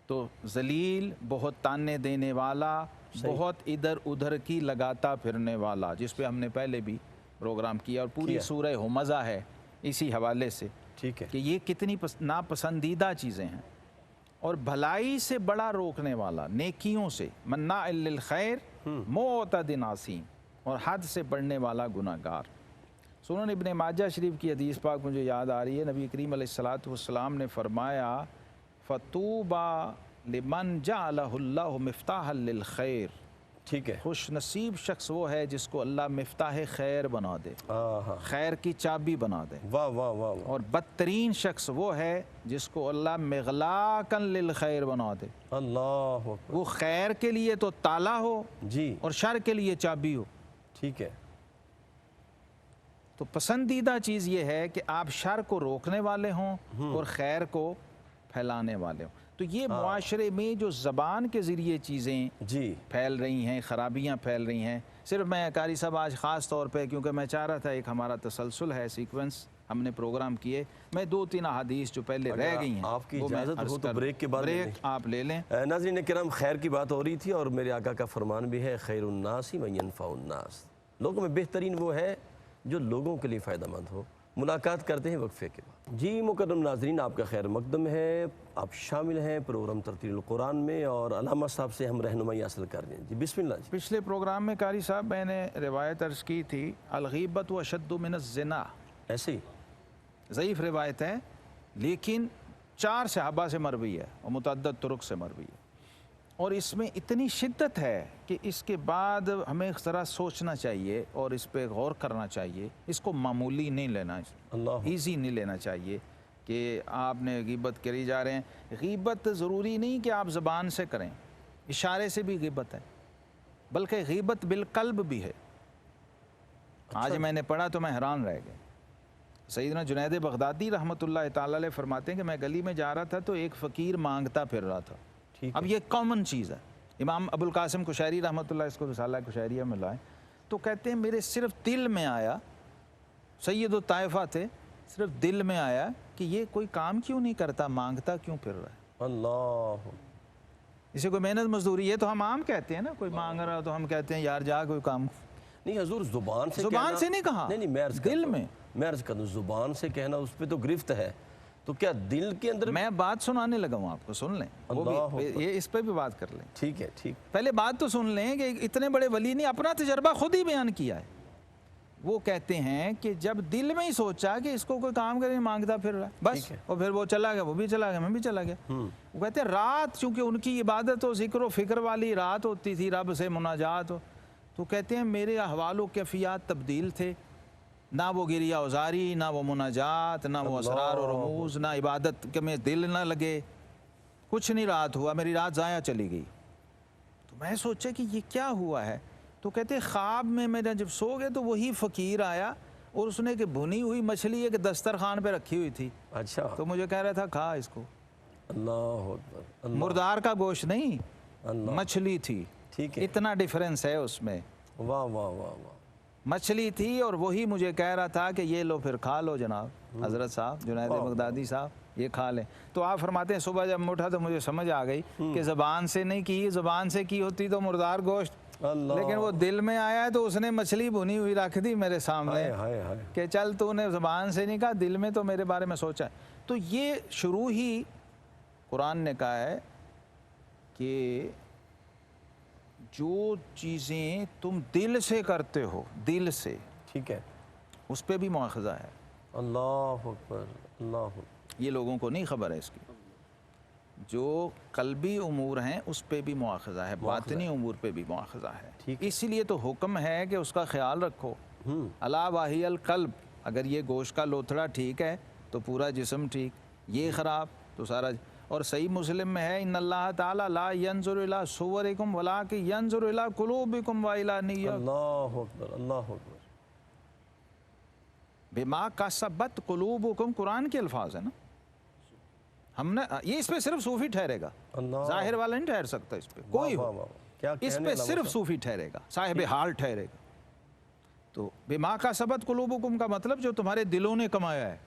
[SPEAKER 4] تو ذلیل، بہت تانے دینے والا، بہت ادھر ادھر کی لگاتا پھرنے والا، جس پہ ہم نے پہلے بھی پروگرام کیا، اور پوری سورہ ہمزہ ہے اسی حوالے سے.
[SPEAKER 1] ٹھیک ہے
[SPEAKER 4] کہ یہ کتنی ناپسندیدہ چیزیں ہیں. اور بھلائی سے بڑا روکنے والا، نیکیوں سے، مناع للخیر معتد عظیم، اور حد سے بڑھنے والا گناہ گار. سنن ابن ماجہ شریف کی حدیث پاک مجھے یاد آ رہی ہے، نبی کریم علیہ الصلوۃ والسلام نے فرمایا فَطُوبَى لِمَنْ جَعَلَهُ اللَّهُ مِفْتَاحًا لِلْخَيْرِ.
[SPEAKER 1] ٹھیک ہے.
[SPEAKER 4] خوش نصیب شخص وہ ہے جس کو اللہ مفتاح خیر بنا دے، خیر کی چابی بنا دے.
[SPEAKER 1] واہ واہ واہ.
[SPEAKER 4] اور بدترین شخص وہ ہے جس کو اللہ مغلاقا للخیر بنا دے.
[SPEAKER 1] اللہ اکبر.
[SPEAKER 4] وہ خیر کے لیے تو تالا ہو
[SPEAKER 1] جی،
[SPEAKER 4] اور شر کے لیے چابی ہو.
[SPEAKER 1] ٹھیک ہے.
[SPEAKER 4] تو پسندیدہ چیز یہ ہے کہ آپ شر کو روکنے والے ہوں اور خیر کو پھیلانے والے ہوں. تو یہ معاشرے میں جو زبان کے ذریعے چیزیں
[SPEAKER 1] جی
[SPEAKER 4] پھیل رہی ہیں، خرابیاں پھیل رہی ہیں. صرف میں قاری صاحب آج خاص طور پہ، کیونکہ میں چاہ رہا تھا ایک ہمارا تسلسل ہے، سیکوینس ہم نے پروگرام کیے، میں 2-3 احادیث جو پہلے رہ گئی ہیں
[SPEAKER 1] آپ کی اجازت ہو تو بریک کے بعد
[SPEAKER 4] بریک آپ لے لیں.
[SPEAKER 1] ناظرین کرام، خیر کی بات ہو رہی تھی اور میرے آقا کا فرمان بھی ہے خیر الناس من ینفع الناس. لوگوں میں بہترین وہ ہے جو لوگوں کے لیے فائدہ مند ہو. ملاقات کرتے ہیں وقفے کے بعد. جی مکرم ناظرین، آپ کا خیر مقدم ہے. آپ شامل ہیں پروگرام ترتیل القرآن میں اور علامہ صاحب سے ہم رہنمائی حاصل کر رہے ہیں. جی بسم اللہ. جی
[SPEAKER 4] پچھلے پروگرام میں قاری صاحب میں نے روایت عرض کی تھی الغیبت اشد من الزنا.
[SPEAKER 1] ایسے ہی
[SPEAKER 4] ضعیف روایت ہے لیکن 4 صحابہ سے مروی ہے اور متعدد طرق سے مروی ہے، اور اس میں اتنی شدت ہے کہ اس کے بعد ہمیں ذرا سوچنا چاہیے اور اس پہ غور کرنا چاہیے، اس کو معمولی نہیں لینا، ایزی نہیں لینا چاہیے کہ آپ نے غیبت کری جا رہے ہیں۔ غیبت ضروری نہیں کہ آپ زبان سے کریں، اشارے سے بھی غیبت ہے، بلکہ غیبت بالقلب بھی ہے۔ آج میں نے پڑھا تو میں حیران رہ گیا۔ سیدنا جنید بغدادی رحمۃ اللہ تعالی علیہ فرماتے ہیں کہ میں گلی میں جا رہا تھا تو ایک فقیر مانگتا پھر رہا تھا۔ اب یہ کامن چیز ہے۔ امام ابو القاسم کشیری رحمۃ اللہ، اس کو رسالہ کشیریہ میں لائیں، تو کہتے ہیں میرے صرف دل میں آیا، سید الطائفہ تھے، صرف دل میں آیا کہ یہ کوئی کام کیوں نہیں کرتا، مانگتا کیوں پھر رہا ہے۔
[SPEAKER 1] اللہ،
[SPEAKER 4] اسے کوئی محنت مزدوری ہے تو ہم عام کہتے ہیں نا، کوئی مانگ رہا تو ہم کہتے ہیں یار جا کوئی کام۔
[SPEAKER 1] نہیں حضور، زبان سے
[SPEAKER 4] زبان سے نہیں کہا،
[SPEAKER 1] نہیں میں عرض
[SPEAKER 4] دل میں،
[SPEAKER 1] میں عرض کروں زبان سے کہنا اس پہ تو گرفت ہے، تو کیا دل کے اندر؟
[SPEAKER 4] میں بات سنانے لگا ہوں آپ کو، سن لیں، وہ بھی یہ اس پہ بھی بات کر لیں۔
[SPEAKER 1] ٹھیک ہے، ٹھیک،
[SPEAKER 4] پہلے بات تو سن لیں کہ اتنے بڑے ولی نے اپنا تجربہ خود ہی بیان کیا ہے۔ وہ کہتے ہیں کہ جب دل میں ہی سوچا کہ اس کو کوئی کام کرے مانگتا پھر رہا ہے بس، اور پھر وہ چلا گیا، وہ بھی چلا گیا، میں بھی چلا گیا۔ وہ کہتے ہیں رات چونکہ ان کی عبادت و ذکر و فکر والی رات ہوتی تھی، رب سے مناجات ہو، تو کہتے ہیں میرے احوال و کیفیات تبدیل تھے، نہ وہ گریہ اوزاری، نہ وہ مناجات، نہ وہ اسرار و رموز، نہ عبادت کے میں دل نہ لگے، کچھ نہیں رات ہوا، میری رات ضائع چلی گئی۔ تو میں سوچا کہ یہ کیا ہوا ہے؟ تو کہتے ہیں خواب میں میرا جب سو گئے تو وہی فقیر آیا اور اس نے کہ بھنی ہوئی مچھلی ایک دسترخوان پہ رکھی ہوئی تھی،
[SPEAKER 1] اچھا،
[SPEAKER 4] تو مجھے کہہ رہا تھا کھا اس کو۔
[SPEAKER 1] اللہ اکبر،
[SPEAKER 4] مردار کا گوشت نہیں، مچھلی تھی۔
[SPEAKER 1] ٹھیک ہے،
[SPEAKER 4] اتنا ڈیفرنس ہے اس میں،
[SPEAKER 1] واہ واہ واہ واہ،
[SPEAKER 4] مچھلی تھی اور وہی مجھے کہہ رہا تھا کہ یہ لو پھر کھا لو جناب حضرت صاحب جنید بغدادی صاحب، یہ کھا لیں۔ تو آپ فرماتے ہیں صبح جب میں اٹھا تو مجھے سمجھ آ گئی کہ زبان سے نہیں کی، زبان سے کی ہوتی تو مردار گوشت، لیکن وہ دل میں آیا ہے تو اس نے مچھلی بھنی ہوئی رکھ دی میرے سامنے کہ چل تو نے زبان سے نہیں کہا، دل میں تو میرے بارے میں سوچا ہے۔ تو یہ شروع ہی قرآن نے کہا ہے کہ جو چیزیں تم دل سے کرتے ہو، دل سے،
[SPEAKER 1] ٹھیک ہے،
[SPEAKER 4] اس پہ بھی مواخذہ ہے۔
[SPEAKER 1] اللہ اکبر، اللہ اکبر،
[SPEAKER 4] یہ لوگوں کو نہیں خبر ہے اس کی۔ جو قلبی امور ہیں اس پہ بھی مواخذہ ہے، باطنی امور پہ بھی مواخذہ ہے۔ اسی لیے تو حکم ہے کہ اس کا خیال رکھو۔ الا واہی القلب، اگر یہ گوشت کا لوتھڑا ٹھیک ہے تو پورا جسم ٹھیک، یہ خراب تو سارا۔ اور صحیح مسلم میں ہے ان اللہ تعالی لا ینظر الی صورکم ولکن ینظر الی قلوبکم و الی نیتکم۔
[SPEAKER 1] اللہ اکبر، اللہ اکبر،
[SPEAKER 4] بما کسبت قلوبکم، قرآن کے الفاظ ہیں نا۔ ہم نے یہ اس پہ صرف صوفی ٹھہرے گا، ظاہر والا نہیں ٹھہر سکتا اس پہ کوئی ہو، اس پہ صرف صوفی ٹھہرے گا، صاحب حال ٹھہرے گا۔ تو بما کسبت قلوبکم کا مطلب جو تمہارے دلوں نے کمایا ہے،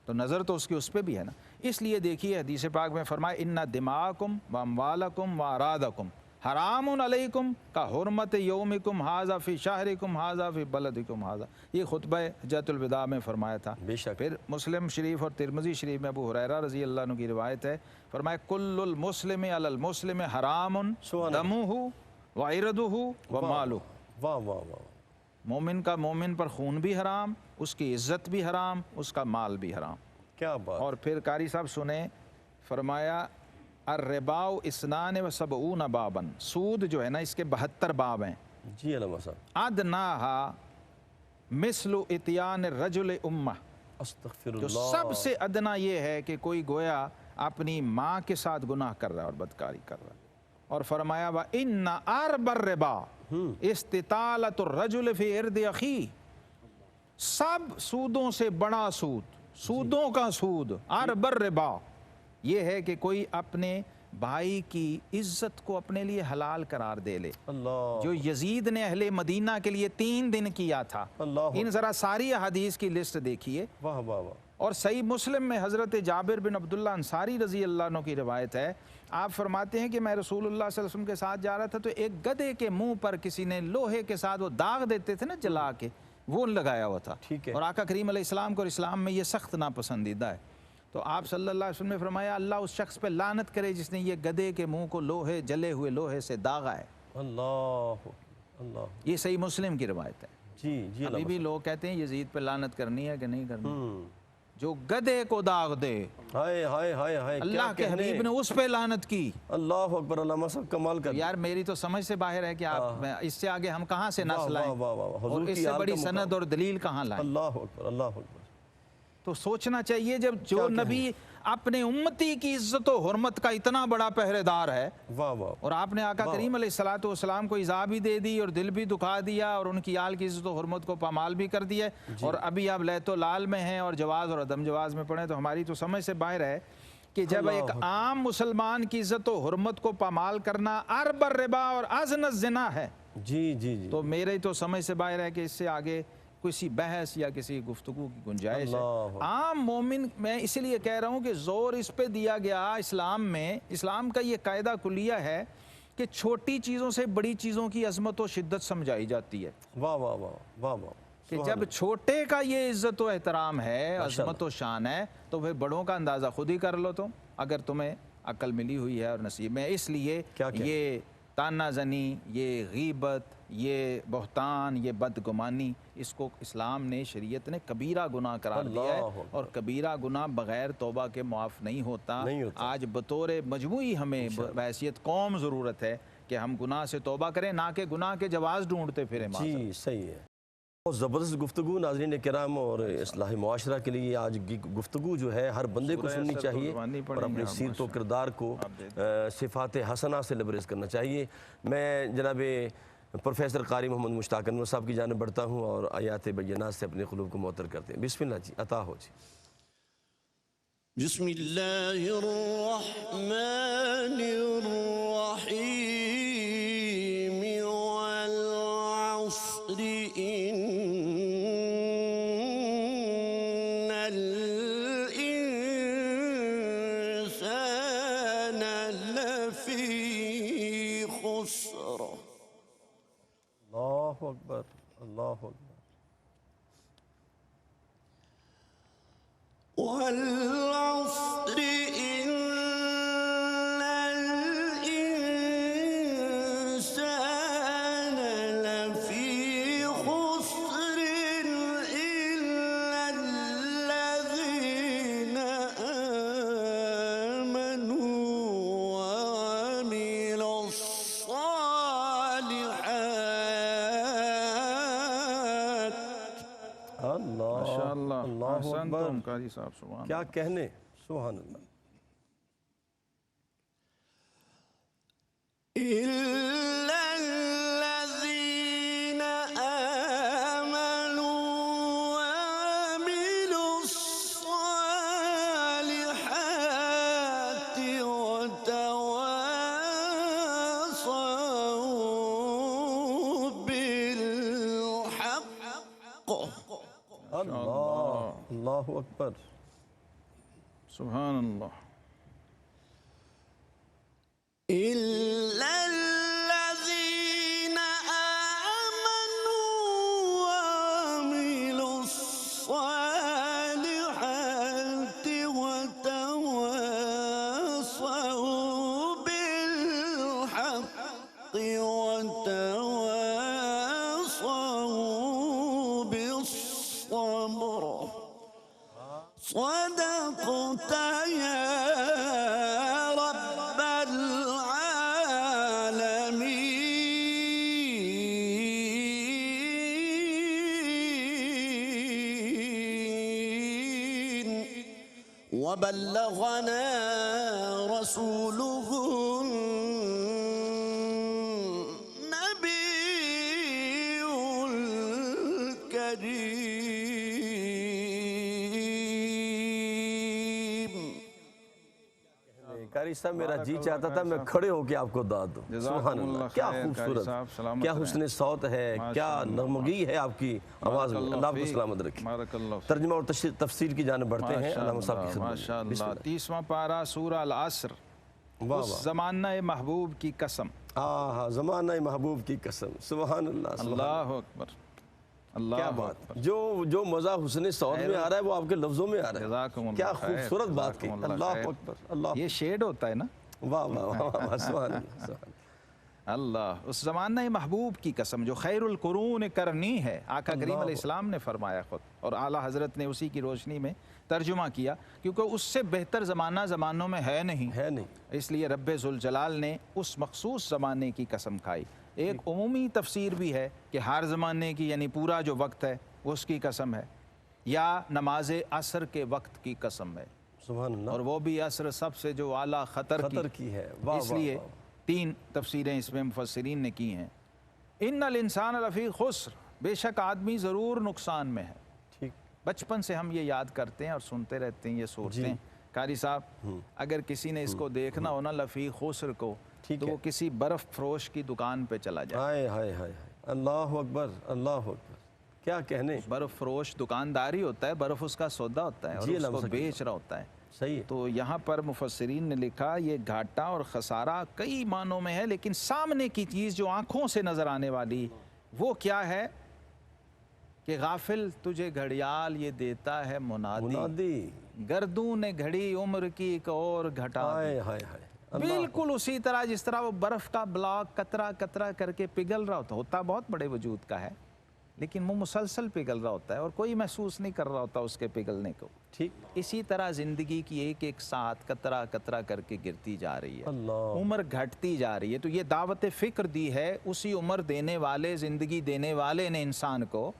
[SPEAKER 4] تو نظر تو اس کی اس پہ بھی ہے نا۔ اس لیے دیکھیے حدیث پاک میں فرمایا ان دماءکم و اموالکم و اعراضکم حرام علیکم کا حرمت یومکم ھذا فی شہرکم ھذا فی بلدکم ھذا، یہ خطبہ حجۃ الوداع میں فرمایا تھا۔
[SPEAKER 1] بے شک۔
[SPEAKER 4] پھر مسلم شریف اور ترمذی شریف میں ابو ہریرہ رضی اللہ عنہ کی روایت ہے، فرمایا کل المسلم علی المسلم حرام دمہ و عرضہ و مالہ،
[SPEAKER 1] واہ واہ واہ،
[SPEAKER 4] مومن کا مومن پر خون بھی حرام، اس کی عزت بھی حرام، اس کا مال بھی حرام۔
[SPEAKER 1] کیا بات۔
[SPEAKER 4] اور پھر قاری صاحب سنیں، فرمایا الربا اثنان و سبعون بابا، سود جو ہے نا اس کے 72 باب ہیں۔
[SPEAKER 1] جی علامہ صاحب،
[SPEAKER 4] ادناہا مثل اتیان الرجل امہ،
[SPEAKER 1] استغفر
[SPEAKER 4] جو
[SPEAKER 1] اللہ،
[SPEAKER 4] سب سے ادنا یہ ہے کہ کوئی گویا اپنی ماں کے ساتھ گناہ کر رہا ہے اور بدکاری کر رہا ہے۔ اور فرمایا وَإِنَّ أَرْبَ الرِّبَا اسْتِطَالَةُ الرَّجُلِ فِي عِرْضِ أَخِيهِ، سب سودوں سے بڑا سود، سودوں کا سود، ارب الربا، یہ ہے کہ کوئی اپنے بھائی کی عزت کو اپنے لیے حلال قرار دے لے،
[SPEAKER 1] اللہ،
[SPEAKER 4] جو یزید نے اہل مدینہ کے لیے 3 دن کیا تھا۔
[SPEAKER 1] اللہ،
[SPEAKER 4] ان ذرا ساری احادیث کی لسٹ دیکھیے۔
[SPEAKER 1] واہ واہ واہ،
[SPEAKER 4] اور صحیح مسلم میں حضرت جابر بن عبداللہ انصاری رضی اللہ عنہ کی روایت ہے، آپ فرماتے ہیں کہ میں رسول اللہ صلی اللہ علیہ وسلم کے ساتھ جا رہا تھا تو ایک گدھے کے منہ پر کسی نے لوہے کے ساتھ وہ داغ دیتے تھے نا جلا کے، وہ لگایا ہوا تھا۔
[SPEAKER 1] ٹھیک ہے۔
[SPEAKER 4] اور آقا کریم علیہ السلام کو اور اسلام میں یہ سخت ناپسندیدہ ہے۔ تو آپ صلی اللہ علیہ وسلم نے فرمایا اللہ اس شخص پہ لعنت کرے جس نے یہ گدھے کے منہ کو لوہے، جلے ہوئے لوہے سے داغا ہے۔
[SPEAKER 1] اللہ، اللہ،
[SPEAKER 4] یہ صحیح مسلم کی روایت ہے۔
[SPEAKER 1] جی جی
[SPEAKER 4] ابھی بھی لوگ کہتے ہیں یزید پہ لعنت کرنی ہے کہ نہیں کرنی، جو گدھے کو داغ دے،
[SPEAKER 1] ہائے ہائے ہائے ہائے،
[SPEAKER 4] اللہ کے حبیب نے اس پہ لعنت کی۔
[SPEAKER 1] اللہ اکبر، علامہ صاحب کمال کر
[SPEAKER 4] یار میری تو سمجھ سے باہر ہے کہ آپ اس سے آگے ہم کہاں سے نس لائیں،
[SPEAKER 1] واہ واہ،
[SPEAKER 4] اور
[SPEAKER 1] حضور
[SPEAKER 4] اس
[SPEAKER 1] کی
[SPEAKER 4] سے
[SPEAKER 1] آل
[SPEAKER 4] بڑی
[SPEAKER 1] کا
[SPEAKER 4] سند اور دلیل کہاں لائیں۔
[SPEAKER 1] اللہ اکبر، اللہ اکبر۔
[SPEAKER 4] تو سوچنا چاہیے جب جو نبی اپنے امتی کی عزت و حرمت کا اتنا بڑا پہرے دار ہے،
[SPEAKER 1] واہ واہ،
[SPEAKER 4] اور آپ نے آقا کریم علیہ الصلوۃ والسلام کو ایذا بھی دے دی اور دل بھی دکھا دیا اور ان کی آل کی عزت و حرمت کو پامال بھی کر دیا، اور ابھی آپ لیت و لال میں ہیں اور جواز اور عدم جواز میں پڑھیں، تو ہماری تو سمجھ سے باہر ہے کہ جب ایک عام مسلمان کی عزت و حرمت کو پامال کرنا ارب الربا اور ازن الزنا ہے،
[SPEAKER 1] جی جی جی،
[SPEAKER 4] تو میرے تو سمجھ سے باہر ہے کہ اس سے آگے کسی بحث یا کسی گفتگو کی گنجائش ہے۔ عام مومن، میں اسی لیے کہہ رہا ہوں کہ زور اس پہ دیا گیا اسلام میں، اسلام کا یہ قاعدہ کلیہ ہے کہ چھوٹی چیزوں سے بڑی چیزوں کی عظمت و شدت سمجھائی جاتی ہے،
[SPEAKER 1] واہ واہ واہ واہ واہ،
[SPEAKER 4] کہ جب چھوٹے کا یہ عزت و احترام ہے، عظمت و شان ہے، تو پھر بڑوں کا اندازہ خود ہی کر لو تم، اگر تمہیں عقل ملی ہوئی ہے اور نصیب میں۔ اس لیے یہ تانا زنی، یہ غیبت، یہ بہتان، یہ بدگمانی، اس کو اسلام نے، شریعت نے کبیرہ گناہ قرار دیا ہے، اور کبیرہ گناہ بغیر توبہ کے معاف نہیں ہوتا۔ آج بطور مجموعی ہمیں بحیثیت قوم ضرورت ہے کہ ہم گناہ سے توبہ کریں، نہ کہ گناہ کے جواز ڈھونڈتے پھریں۔
[SPEAKER 1] جی صحیح ہے، بہت زبردست گفتگو ناظرین کرام، اور اصلاح معاشرہ کے لیے آج گفتگو جو ہے ہر بندے کو سننی چاہیے، اور اپنی سیرت و کردار کو صفات حسنہ سے لبریز کرنا چاہیے۔ میں جناب پروفیسر قاری محمد مشتاق انور صاحب کی جانب بڑھتا ہوں اور آیات بینات سے اپنے قلوب کو معطر کرتے ہیں۔ بسم اللہ جی، عطا ہو جی۔
[SPEAKER 3] بسم اللہ الرحمن الرحیم والعصر ان الانسان لفی خسر۔
[SPEAKER 1] اللہ اکبر، اللہ اکبر۔
[SPEAKER 3] والعصر إن الإنسان لفي خسر إلا الذين آمنوا وعملوا الصالحات۔
[SPEAKER 1] اللہ اللہ اکبر،
[SPEAKER 4] قاری صاحب سبحان
[SPEAKER 1] کیا کہنے، سبحان اللہ۔
[SPEAKER 3] إلا الذين آمنوا وعملوا الصالحات وتواصوا بالحق۔
[SPEAKER 1] اللہ اکبر،
[SPEAKER 4] سبحان اللہ۔
[SPEAKER 3] إلا الذين آمنوا وعملوا الصالحات وتواصوا بالحق وتواصوا بالصبر۔ صدقت يا رب العالمين وبلغنا رسوله النبي الكريم۔
[SPEAKER 1] قاری صاحب میرا جی چاہتا تھا میں کھڑے ہو کے آپ کو داد دوں۔ سبحان اللہ، کیا خوبصورت، کیا حسن صوت ہے، کیا نغمگی ہے آپ کی آواز میں، اللہ آپ کو سلامت رکھے۔ ترجمہ اور تفسیر کی جانب بڑھتے ہیں، علامہ صاحب کی خدمت۔
[SPEAKER 4] ماشاءاللہ۔ 30واں پارہ سورہ العصر، اس زمانہ محبوب کی قسم۔
[SPEAKER 1] ہاں، زمانہ محبوب کی قسم، سبحان اللہ۔
[SPEAKER 4] اللہ اکبر، اللہ
[SPEAKER 1] کیا بات، جو مزہ حسن صوت میں آ رہا ہے وہ آپ کے لفظوں میں آ رہا ہے، کیا خوبصورت بات کی۔ اللہ اکبر، اللہ،
[SPEAKER 4] یہ شیڈ ہوتا ہے نا۔
[SPEAKER 1] واہ واہ واہ، سبحان اللہ۔
[SPEAKER 4] اللہ، اس زمانہ محبوب کی قسم جو خیر القرون کرنی ہے، آقا کریم علیہ السلام نے فرمایا خود، اور اعلیٰ حضرت نے اسی کی روشنی میں ترجمہ کیا، کیونکہ اس سے بہتر زمانہ زمانوں میں ہے نہیں، اس لیے رب ذوالجلال نے اس مخصوص زمانے کی قسم کھائی۔ ایک عمومی تفسیر بھی ہے کہ ہر زمانے کی، یعنی پورا جو وقت ہے اس کی قسم ہے، یا نماز عصر کے وقت کی قسم ہے،
[SPEAKER 1] سبحان اللہ،
[SPEAKER 4] اور وہ بھی عصر سب سے جو اعلیٰ خطر
[SPEAKER 1] کی ہے۔
[SPEAKER 4] اس لیے تین تفسیریں اس میں مفسرین نے کی ہیں۔ ان الانسان لفی خسر، بے شک آدمی ضرور نقصان میں ہے۔
[SPEAKER 1] ٹھیک،
[SPEAKER 4] بچپن سے ہم یہ یاد کرتے ہیں اور سنتے رہتے ہیں، یہ سوچتے ہیں۔ قاری صاحب، اگر کسی نے اس کو دیکھنا ہو نا لفی خسر کو، تو وہ کسی برف فروش کی دکان پہ چلا جائے۔
[SPEAKER 1] ہائے ہائے ہائے، اللہ اکبر، اللہ اکبر، کیا کہنے۔
[SPEAKER 4] برف فروش دکانداری ہوتا ہے، برف اس کا سودا ہوتا ہے اور اس کو بیچ رہا ہوتا ہے۔
[SPEAKER 1] صحیح ہے۔
[SPEAKER 4] تو یہاں پر مفسرین نے لکھا یہ گھاٹا اور خسارہ کئی معنوں میں ہے، لیکن سامنے کی چیز جو آنکھوں سے نظر آنے والی وہ کیا ہے کہ غافل تجھے گھڑیال یہ دیتا ہے منادی، گردوں نے گھڑی عمر کی ایک اور گھٹا دی۔ بالکل اسی طرح جس طرح وہ برف کا بلاک قطرہ قطرہ کر کے پگھل رہا ہوتا بہت بڑے وجود کا ہے، لیکن وہ مسلسل پگھل رہا ہوتا ہے اور کوئی محسوس نہیں کر رہا ہوتا اس کے پگھلنے کو۔ ٹھیک اسی طرح زندگی کی ایک ایک ساتھ قطرہ قطرہ کر کے گرتی جا رہی ہے، عمر گھٹتی جا رہی ہے۔ تو یہ دعوت فکر دی ہے اسی عمر دینے والے، زندگی دینے والے نے انسان کو،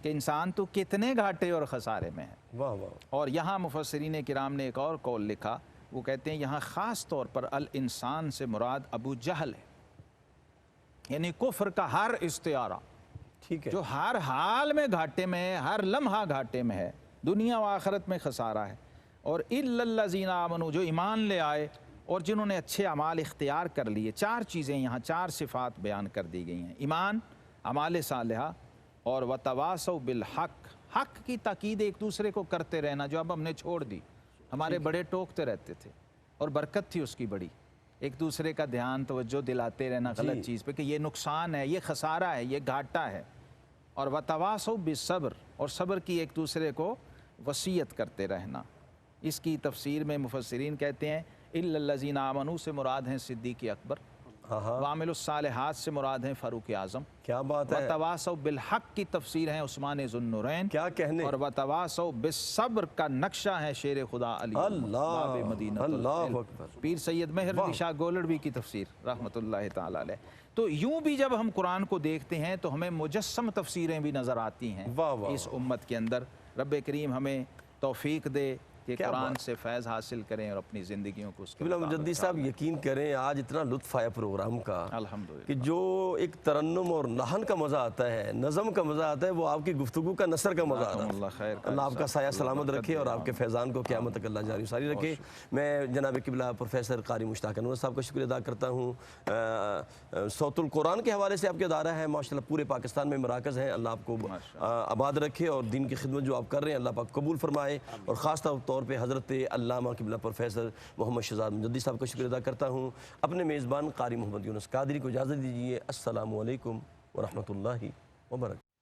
[SPEAKER 4] کہ انسان تو کتنے گھاٹے اور خسارے میں ہے۔
[SPEAKER 1] واہ واہ۔
[SPEAKER 4] اور یہاں مفسرین کرام نے ایک اور قول لکھا، وہ کہتے ہیں یہاں خاص طور پر الانسان سے مراد ابو جہل ہے، یعنی کفر کا ہر استعارہ،
[SPEAKER 1] ٹھیک ہے،
[SPEAKER 4] جو ہر حال میں گھاٹے میں ہے، ہر لمحہ گھاٹے میں ہے، دنیا و آخرت میں خسارہ ہے۔ اور اِلَّا الَّذِينَ آمَنُوا، جو ایمان لے آئے اور جنہوں نے اچھے اعمال اختیار کر لیے۔ چار چیزیں یہاں، چار صفات بیان کر دی گئی ہیں: ایمان، اعمال صالحہ، اور وَتَوَاصَوْا بِالْحَقِّ، حق کی تاکید ایک دوسرے کو کرتے رہنا، جو اب ہم نے چھوڑ دی۔ ہمارے بڑے ٹوکتے رہتے تھے اور برکت تھی اس کی بڑی، ایک دوسرے کا دھیان توجہ دلاتے رہنا غلط چیز پہ کہ یہ نقصان ہے، یہ خسارہ ہے، یہ گھاٹا ہے۔ اور وَتَوَاصَوْا بِالصَّبْرِ، اور صبر کی ایک دوسرے کو وصیت کرتے رہنا۔ اس کی تفسیر میں مفسرین کہتے ہیں اِلَّا الَّذِينَ آمَنُوا سے مراد ہیں صدیق اکبر، وَعَمِلُوا الصَّالِحَاتِ سے مراد ہیں فاروق اعظم،
[SPEAKER 1] کیا بات ہے۔
[SPEAKER 4] وَتَوَاصَوْا بِالْحَقِّ کی تفسیر ہیں عثمان ذو النورین،
[SPEAKER 1] کیا کہنے۔
[SPEAKER 4] اور وَتَوَاصَوْا بِالصَّبْرِ کا نقشہ ہے شیر خدا علی باب مدینہ
[SPEAKER 1] اللہ اکبر،
[SPEAKER 4] پیر سید مہر علی شاہ گولڑوی کی تفسیر رحمۃ اللہ تعالی علیہ۔ تو یوں بھی جب ہم قرآن کو دیکھتے ہیں تو ہمیں مجسم تفسیریں بھی نظر آتی ہیں اس امت کے اندر۔ رب کریم ہمیں توفیق دے کہ قرآن سے فیض حاصل کریں اور اپنی زندگیوں کو اس کے
[SPEAKER 1] قبلہ مجدی صاحب یقین کریں آج اتنا لطف آیا پروگرام کا،
[SPEAKER 4] الحمدللہ،
[SPEAKER 1] کہ جو ایک ترنم اور لحن کا مزہ آتا ہے، نظم کا مزہ آتا ہے، وہ آپ کی گفتگو کا نثر کا مزہ آتا ہے۔ اللہ آپ کا سایہ سلامت رکھے اور آپ کے فیضان کو قیامت تک اللہ جاری و ساری رکھے۔ میں جناب قبلہ پروفیسر قاری مشتاق انور صاحب کا شکریہ ادا کرتا ہوں۔ صوت القرآن کے حوالے سے آپ کے ادارہ ہے، ماشاءاللہ پورے پاکستان میں مراکز ہیں، اللہ آپ کو آباد رکھے اور دین کی خدمت جو آپ کر رہے ہیں اللہ پاک قبول فرمائے۔ اور خاص طور پہ حضرت علامہ قبلہ پروفیسر محمد شہزاد مجدی صاحب کا شکریہ ادا کرتا ہوں۔ اپنے میزبان قاری محمد یونس قادری کو اجازت دیجیے۔ السلام علیکم ورحمۃ اللہ وبرکاتہ۔